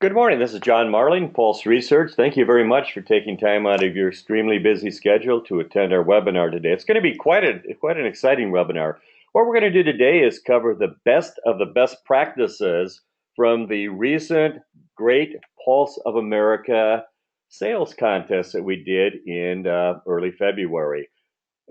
Good morning. This is John Marling, Pulse Research. Thank you very much for taking time out of your extremely busy schedule to attend our webinar today. It's going to be quite an exciting webinar. What we're going to do today is cover the best of the best practices from the recent Great Pulse of America sales contest that we did in early February.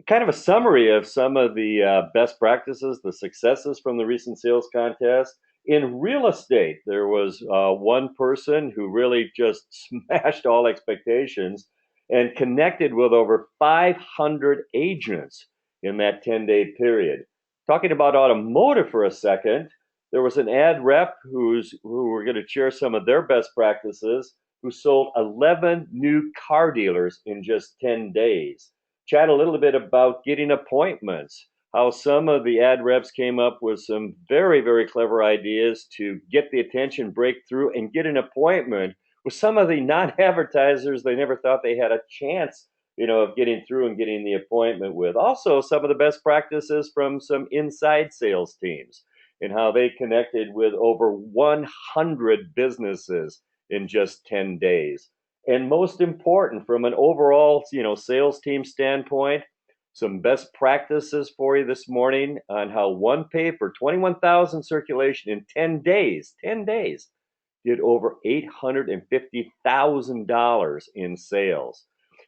Kind of a summary of some of the best practices, the successes from the recent sales contest. In real estate, there was one person who really just smashed all expectations and connected with over 500 agents in that 10-day period. Talking about automotive for a second, there was an ad rep who were going to share some of their best practices, who sold 11 new car dealers in just 10 days. Chat a little bit about getting appointments, how some of the ad reps came up with some very, very clever ideas to get the attention, break through, and get an appointment with some of the non-advertisers they never thought they had a chance, of getting through and getting the appointment with. Also, some of the best practices from some inside sales teams and how they connected with over 100 businesses in just 10 days. And most important, from an overall, sales team standpoint, some best practices for you this morning on how one paper, 21,000 circulation in 10 days, did over $850,000 in sales.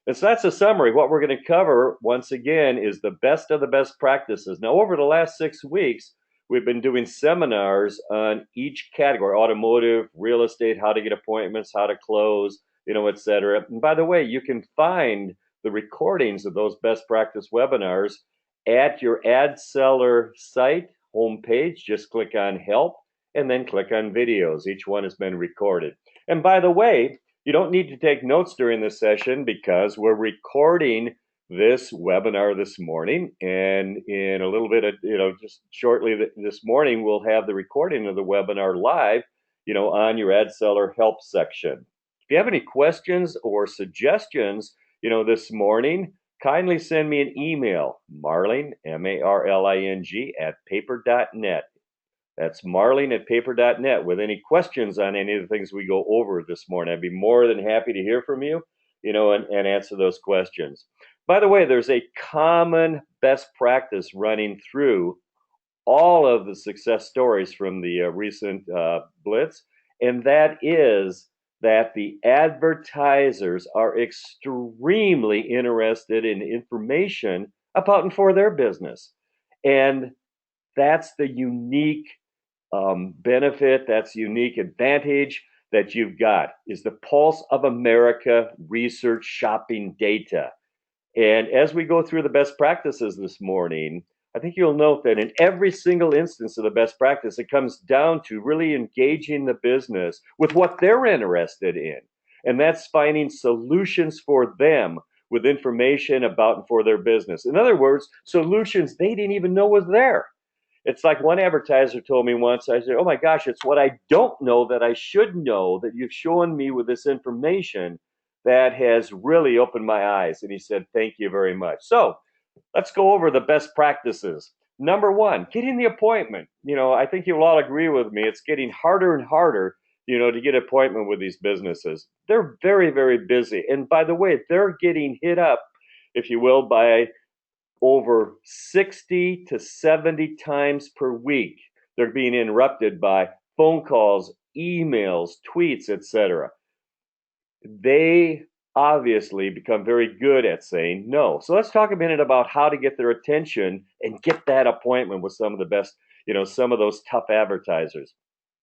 And so that's a summary. What we're going to cover, once again, is the best of the best practices. Now, over the last 6 weeks, we've been doing seminars on each category: automotive, real estate, how to get appointments, how to close, et cetera. And by the way, you can find the recordings of those best practice webinars at your ad seller site homepage. Just click on help and then click on videos. Each one has been recorded. And by the way, you don't need to take notes during this session because we're recording this webinar this morning, and in a little bit of, just shortly this morning, we'll have the recording of the webinar live, on your ad seller help section. If you have any questions or suggestions, this morning, kindly send me an email, Marling, M-A-R-L-I-N-G, @paper.net. That's Marling at paper.net with any questions on any of the things we go over this morning. I'd be more than happy to hear from you, and answer those questions. By the way, there's a common best practice running through all of the success stories from the recent Blitz, and that is that the advertisers are extremely interested in information about and for their business. And that's the unique benefit, that's unique advantage that you've got, is the Pulse of America research shopping data. And as we go through the best practices this morning, I think you'll note that in every single instance of the best practice, it comes down to really engaging the business with what they're interested in. And that's finding solutions for them with information about and for their business. In other words, solutions they didn't even know was there. It's like one advertiser told me once, I said, "Oh my gosh, it's what I don't know that I should know that you've shown me with this information that has really opened my eyes." And he said, "Thank you very much." So let's go over the best practices. Number one, getting the appointment. I think you'll all agree with me. It's getting harder and harder, to get an appointment with these businesses. They're very, very busy. And by the way, they're getting hit up, if you will, by over 60 to 70 times per week. They're being interrupted by phone calls, emails, tweets, etc. They obviously become very good at saying no. So let's talk a minute about how to get their attention and get that appointment with some of the best, some of those tough advertisers.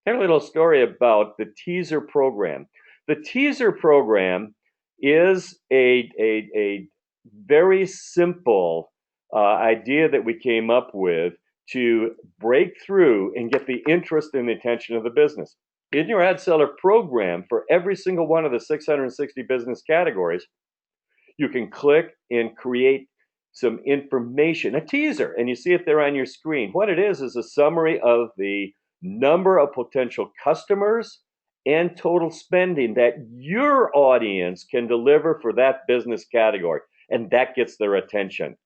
Here's a little story about the teaser program. The teaser program is a very simple idea that we came up with to break through and get the interest and the attention of the business. In your ad seller program, for every single one of the 660 business categories, you can click and create some information, a teaser, and you see it there on your screen. What it is a summary of the number of potential customers and total spending that your audience can deliver for that business category, and that gets their attention.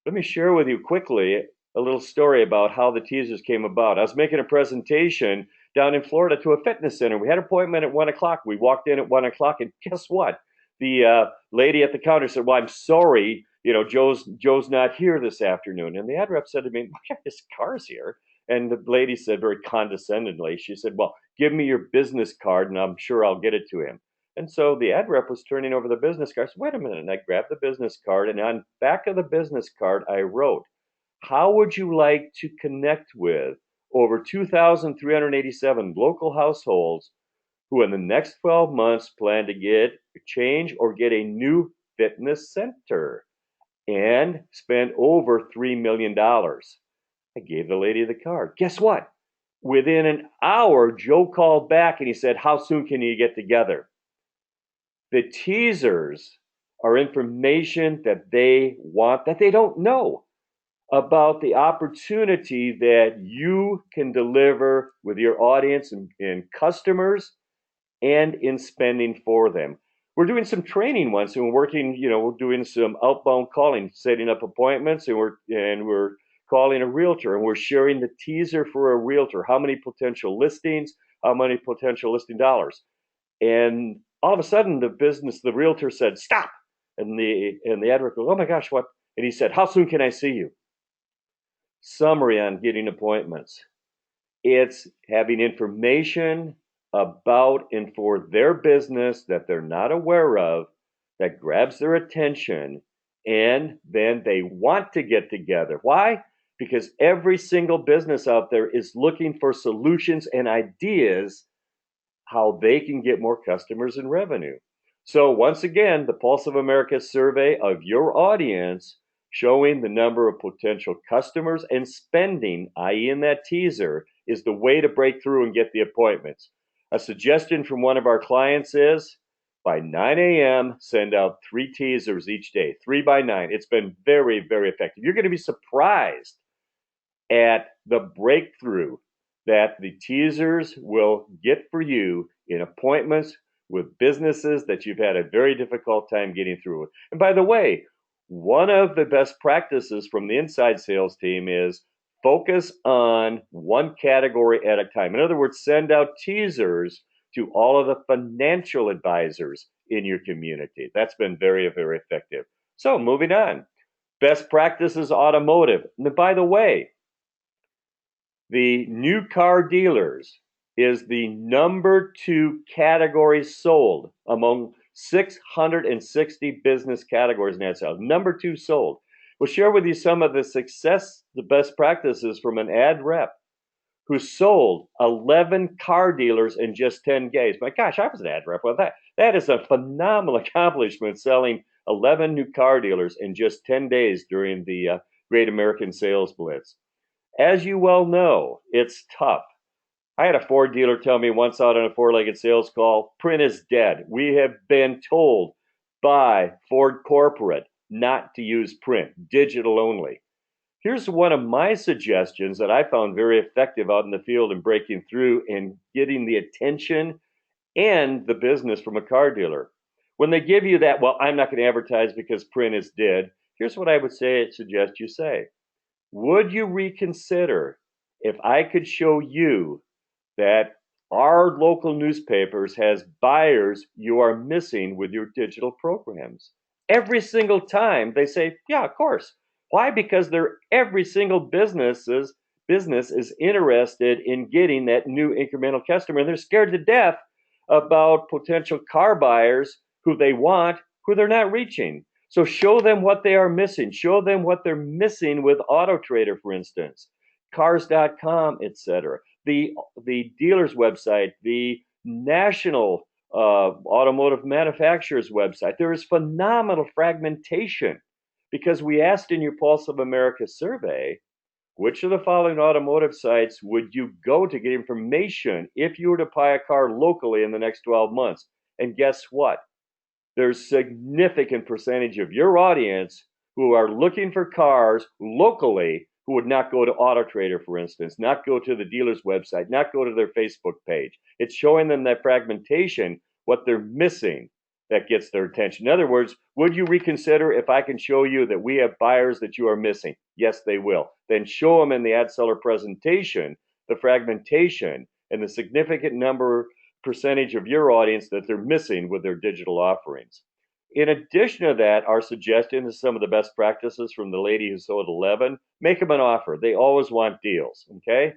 Let me share with you quickly a little story about how the teasers came about. I was making a presentation down in Florida to a fitness center. We had an appointment at 1 o'clock. We walked in at 1 o'clock, and guess what? The lady at the counter said, "Well, I'm sorry, Joe's not here this afternoon." And the ad rep said to me, "What, his car's here." And the lady said very condescendingly, she said, "Well, give me your business card and I'm sure I'll get it to him." And so the ad rep was turning over the business card. I said, "Wait a minute." And I grabbed the business card, and on back of the business card, I wrote, "How would you like to connect with over 2,387 local households who in the next 12 months plan to change or get a new fitness center and spend over $3 million?" I gave the lady the card. Guess what? Within an hour, Joe called back and he said, "How soon can you get together?" The teasers are information that they want, that they don't know about the opportunity that you can deliver with your audience and customers and in spending for them. We're doing some training once, and we're doing some outbound calling, setting up appointments, and we're calling a realtor, and we're sharing the teaser for a realtor, how many potential listings, how many potential listing dollars. And all of a sudden the realtor said, "Stop." And the ad rep goes, "Oh my gosh, what?" And he said, "How soon can I see you?" Summary on getting appointments. It's having information about and for their business that they're not aware of, that grabs their attention, and then they want to get together. Why? Because every single business out there is looking for solutions and ideas how they can get more customers and revenue. So once again, the Pulse of America survey of your audience showing the number of potential customers and spending, i.e. in that teaser, is the way to break through and get the appointments. A suggestion from one of our clients is by 9 a.m., send out 3 teasers each day, 3 by 9. It's been very, very effective. You're going to be surprised at the breakthrough that the teasers will get for you in appointments with businesses that you've had a very difficult time getting through with. And by the way, one of the best practices from the inside sales team is focus on one category at a time. In other words, send out teasers to all of the financial advisors in your community. That's been very, very effective. So moving on. Best practices automotive. And by the way, the new car dealers is the number 2 category sold among 660 business categories in ad sales. Number 2 sold. We'll share with you some of the best practices from an ad rep who sold 11 car dealers in just 10 days. My gosh, I was an ad rep. Well, that is a phenomenal accomplishment, selling 11 new car dealers in just 10 days during the Great American Sales Blitz. As you well know, it's tough. I had a Ford dealer tell me once out on a 4-legged sales call, print is dead. We have been told by Ford Corporate not to use print, digital only. Here's one of my suggestions that I found very effective out in the field and breaking through and getting the attention and the business from a car dealer. When they give you that, "Well, I'm not going to advertise because print is dead," here's what I would suggest you say. Would you reconsider if I could show you that our local newspapers has buyers you are missing with your digital programs? Every single time they say, "Yeah, of course." Why? Because every single business is interested in getting that new incremental customer, and they're scared to death about potential car buyers who they want, who they're not reaching. So show them what they are missing. Show them what they're missing with AutoTrader, for instance, cars.com, etc. The dealer's website, the national automotive manufacturer's website. There is phenomenal fragmentation because we asked in your Pulse of America survey, which of the following automotive sites would you go to get information if you were to buy a car locally in the next 12 months? And guess what? There's significant percentage of your audience who are looking for cars locally who would not go to AutoTrader, for instance, not go to the dealer's website, not go to their Facebook page. It's showing them that fragmentation, what they're missing, that gets their attention. In other words, would you reconsider if I can show you that we have buyers that you are missing? Yes, they will. Then show them in the ad seller presentation the fragmentation and the significant percentage of your audience that they're missing with their digital offerings. In addition to that, our suggestion is some of the best practices from the lady who sold 11. Make them an offer. They always want deals, okay?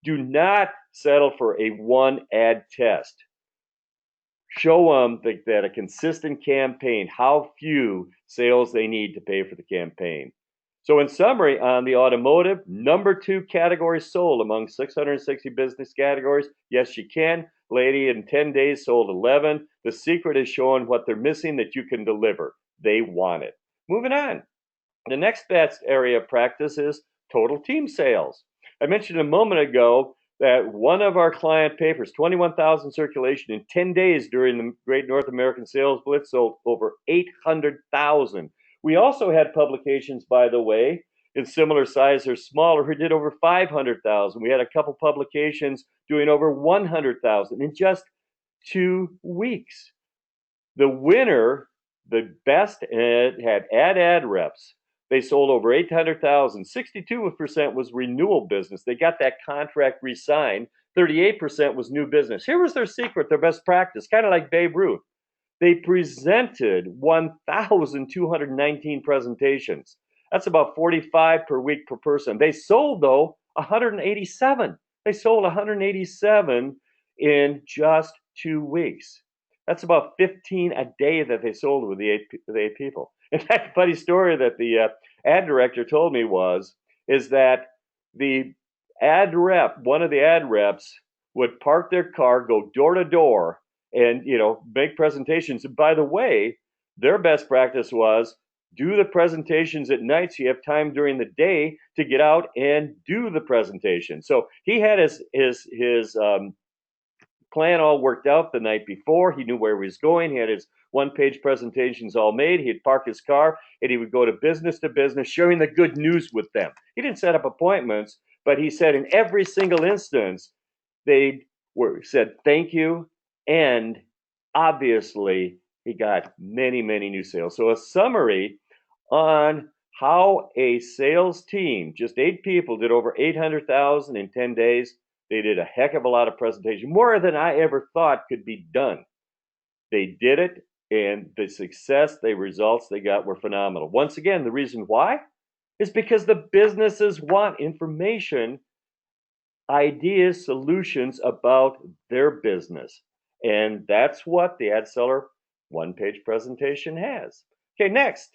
Do not settle for a one ad test. Show them that a consistent campaign, how few sales they need to pay for the campaign. So in summary, on the automotive, number 2 category sold among 660 business categories. Yes, you can. Lady in 10 days sold 11. The secret is showing what they're missing that you can deliver. They want it. Moving on. The next best area of practice is total team sales. I mentioned a moment ago that one of our client papers, 21,000 circulation in 10 days during the Great North American Sales Blitz, sold over 800,000. We also had publications, by the way, in similar size or smaller who did over 500,000. We had a couple publications doing over 100,000 in just 2 weeks. The winner, the best, had ad reps. They sold over 800,000. 62% was renewal business. They got that contract re-signed. 38% was new business. Here was their secret, their best practice, kind of like Babe Ruth. They presented 1,219 presentations. That's about 45 per week per person. They sold, though, 187. They sold 187 in just 2 weeks. That's about 15 a day that they sold with the eight people. In fact, a funny story that the ad director told me is that the ad rep, one of the ad reps, would park their car, go door to door, and make presentations. And by the way, their best practice was do the presentations at night so you have time during the day to get out and do the presentation. So he had his plan all worked out the night before. He knew where he was going. He had his one-page presentations all made. He'd park his car and he would go to business, sharing the good news with them. He didn't set up appointments, but he said in every single instance, they said thank you, and obviously he got many, many new sales. So a summary on how a sales team, just 8 people, did over 800,000 in 10 days. They did a heck of a lot of presentation, more than I ever thought could be done. They did it, and the results they got were phenomenal. Once again, the reason why is because the businesses want information, ideas, solutions about their business. And that's what the Ad Seller one-page presentation has. Okay, next,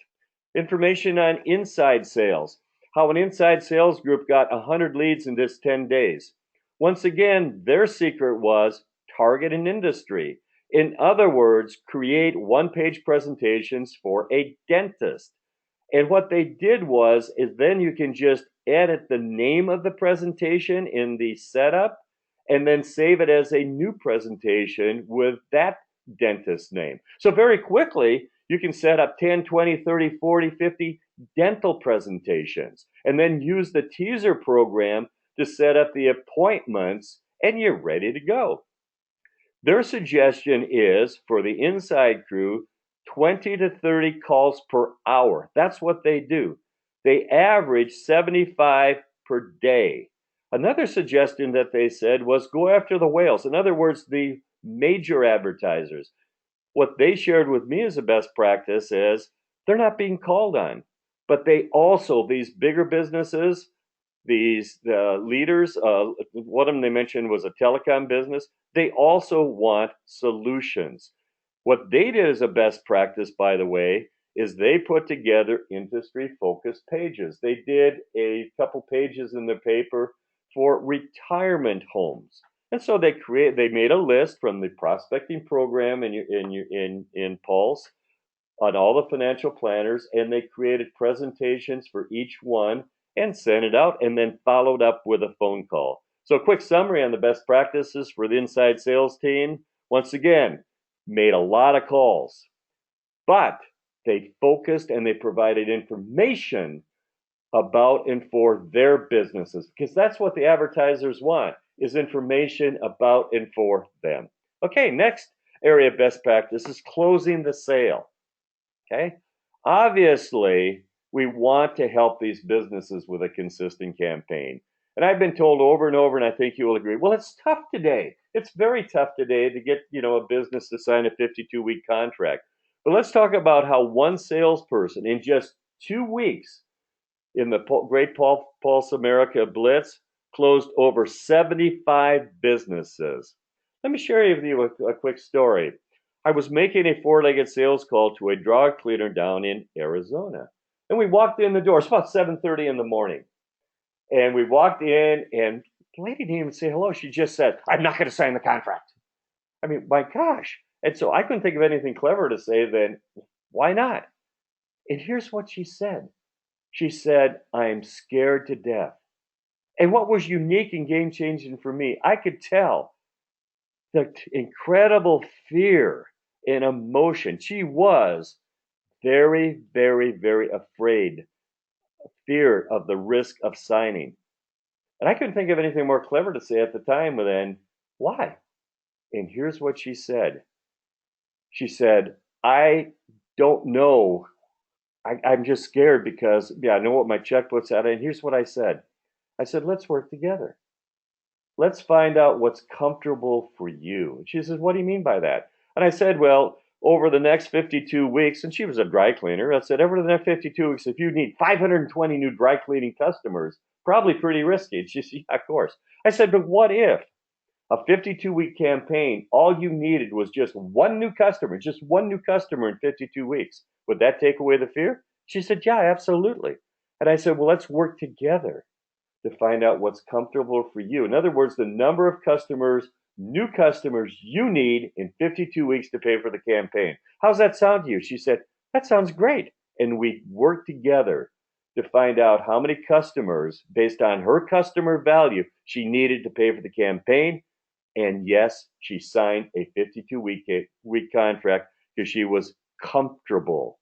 information on inside sales. How an inside sales group got 100 leads in just 10 days. Once again, their secret was target an industry. In other words, create one-page presentations for a dentist. And what they did is then you can just edit the name of the presentation in the setup and then save it as a new presentation with that dentist name. So very quickly, you can set up 10, 20, 30, 40, 50 dental presentations and then use the teaser program to set up the appointments, and you're ready to go. Their suggestion is for the inside crew, 20 to 30 calls per hour. That's what they do. They average 75 per day. Another suggestion that they said was go after the whales. In other words, the major advertisers. What they shared with me as a best practice is they're not being called on, but they also, these bigger businesses, these leaders, one of them they mentioned was a telecom business. They also want solutions. What they did as a best practice, by the way, is they put together industry-focused pages. They did a couple pages in the paper for retirement homes. And so they made a list from the prospecting program in Pulse on all the financial planners, and they created presentations for each one and sent it out, and then followed up with a phone call. So a quick summary on the best practices for the inside sales team. Once again, made a lot of calls, but they focused and they provided information about and for their businesses, because that's what the advertisers want, is information about and for them. Okay, next area of best practice is closing the sale. Okay, obviously we want to help these businesses with a consistent campaign. And I've been told over and over, and I think you will agree, well, it's tough today. It's very tough today to get, a business to sign a 52-week contract. But let's talk about how one salesperson in just 2 weeks in the Great Pulse America Blitz closed over 75 businesses. Let me share with you a quick story. I was making a four-legged sales call to a dry cleaner down in Arizona. And we walked in the door. It's about 7:30 in the morning. And we walked in, and the lady didn't even say hello. She just said, I'm not going to sign the contract. I mean, my gosh. And so I couldn't think of anything clever to say then, why not? And here's what she said. She said, I'm scared to death. And what was unique and game-changing for me, I could tell the incredible fear and emotion. She was very, very, very afraid, fear of the risk of signing. And I couldn't think of anything more clever to say at the time than, why? And here's what she said. She said, I don't know. I'm just scared because, I know what my checkbook's at. And here's what I said. I said, let's work together. Let's find out what's comfortable for you. And she says, what do you mean by that? And I said, well, over the next 52 weeks, and she was a dry cleaner, I said, over the next 52 weeks, if you need 520 new dry cleaning customers, probably pretty risky. She said, yeah, of course. I said, but what if a 52-week campaign, all you needed was just one new customer in 52 weeks? Would that take away the fear? She said, yeah, absolutely. And I said, well, let's work together to find out what's comfortable for you. In other words, the number of new customers you need in 52 weeks to pay for the campaign. How's that sound to you? She said, that sounds great. And we worked together to find out how many customers, based on her customer value, she needed to pay for the campaign. And yes, she signed a 52-week contract because she was comfortable.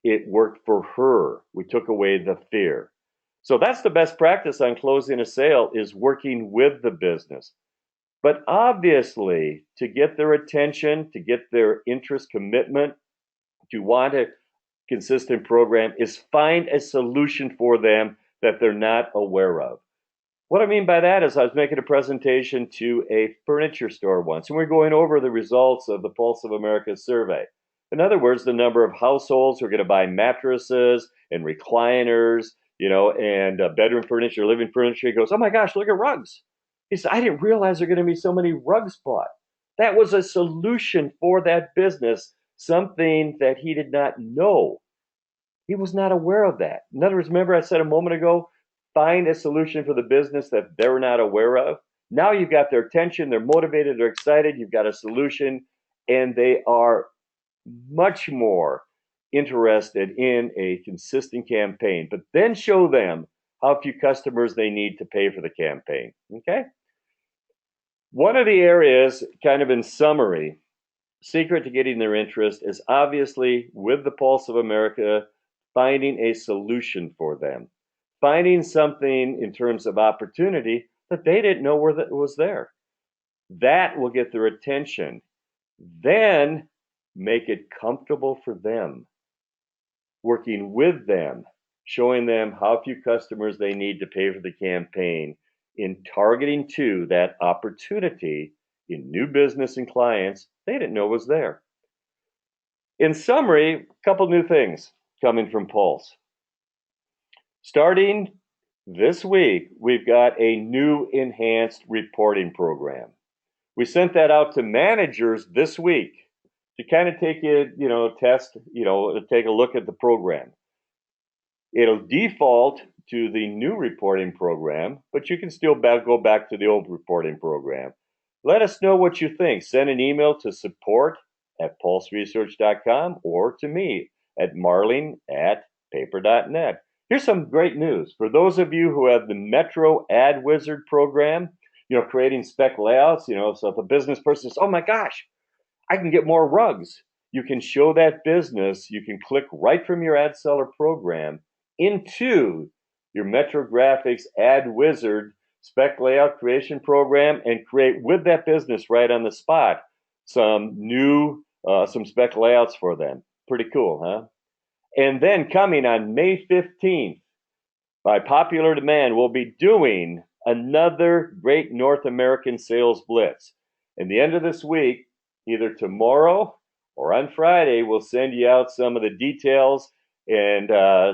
It worked for her. We took away the fear. So that's the best practice on closing a sale, is working with the business. But obviously, to get their attention, to get their interest, commitment, to want a consistent program, is find a solution for them that they're not aware of. What I mean by that is I was making a presentation to a furniture store once, and we're going over the results of the Pulse of America survey. In other words, the number of households who are going to buy mattresses and recliners, and bedroom furniture, living furniture. He goes, oh my gosh, look at rugs. He said, I didn't realize there are going to be so many rugs bought. That was a solution for that business, something that he did not know. He was not aware of that. In other words, remember I said a moment ago, find a solution for the business that they're not aware of. Now you've got their attention, they're motivated, they're excited, you've got a solution, and they are much more interested in a consistent campaign. But then show them how few customers they need to pay for the campaign. Okay? One of the areas, kind of in summary, secret to getting their interest is obviously with the Pulse of America, finding a solution for them. Finding something in terms of opportunity that they didn't know was there. That will get their attention. Then make it comfortable for them. Working with them, showing them how few customers they need to pay for the campaign, in targeting to that opportunity in new business and clients they didn't know was there. In summary, a couple new things coming from Pulse. Starting this week, we've got a new enhanced reporting program. We sent that out to managers this week to kind of take it, test, take a look at the program. It'll default to the new reporting program, but you can still go back to the old reporting program. Let us know what you think. Send an email to support@pulseresearch.com or to me at marling@paper.net. Here's some great news. For those of you who have the Metro Ad Wizard program, creating spec layouts, so if a business person says, oh my gosh, I can get more rugs. You can show that business, you can click right from your ad seller program into your Metro Graphics Ad Wizard spec layout creation program and create with that business right on the spot some spec layouts for them. Pretty cool, huh? And then coming on May 15th, by popular demand, we'll be doing another great North American sales blitz. In the end of this week, either tomorrow or on Friday, we'll send you out some of the details and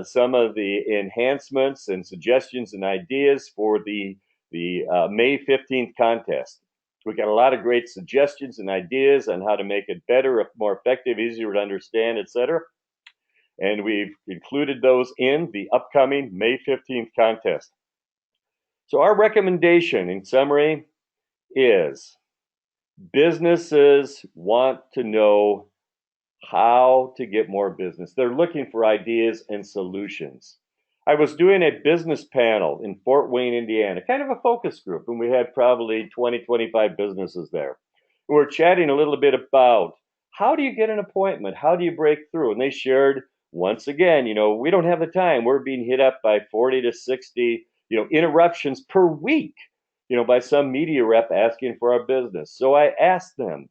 some of the enhancements and suggestions and ideas for the May 15th contest. We got a lot of great suggestions and ideas on how to make it better, more effective, easier to understand, etc. And we've included those in the upcoming May 15th contest. So our recommendation in summary is businesses want to know how to get more business. They're looking for ideas and solutions. I was doing a business panel in Fort Wayne, Indiana, kind of a focus group, and we had probably 20, 25 businesses there. We were chatting a little bit about how do you get an appointment? How do you break through? And they shared, once again, we don't have the time. We're being hit up by 40 to 60, interruptions per week, by some media rep asking for our business. So I asked them,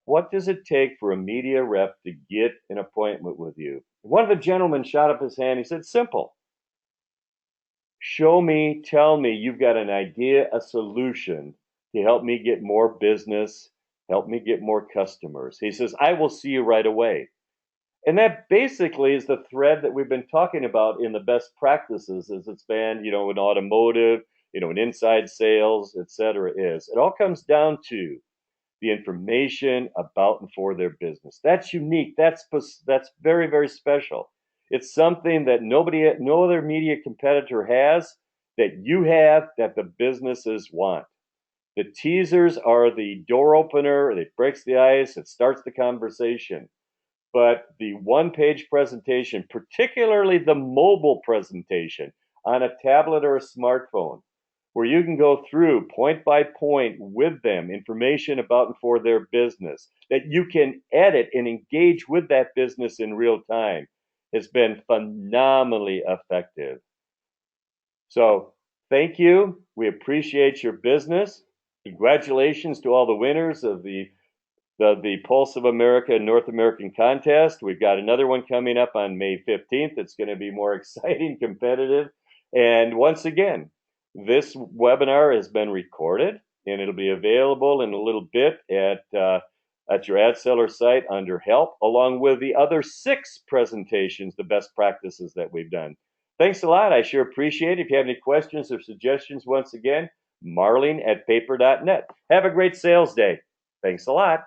what does it take for a media rep to get an appointment with you? One of the gentlemen shot up his hand. He said, simple. Show me, tell me you've got an idea, a solution to help me get more business, help me get more customers. He says, I will see you right away. And that basically is the thread that we've been talking about in the best practices as it's been, in automotive, in inside sales, et cetera, is. It all comes down to the information about and for their business. That's unique. That's very, very special. It's something that no other media competitor has, that you have, that the businesses want. The teasers are the door opener. It breaks the ice. It starts the conversation. But the one-page presentation, particularly the mobile presentation on a tablet or a smartphone, where you can go through point by point with them information about and for their business, that you can edit and engage with that business in real time, has been phenomenally effective. So thank you. We appreciate your business. Congratulations to all the winners of the Pulse of America North American contest. We've got another one coming up on May 15th. It's going to be more exciting, competitive. And once again, this webinar has been recorded, and it'll be available in a little bit at your ad seller site under help, along with the other 6 presentations, the best practices that we've done. Thanks a lot. I sure appreciate it. If you have any questions or suggestions, once again, Marlene at paper.net. Have a great sales day. Thanks a lot.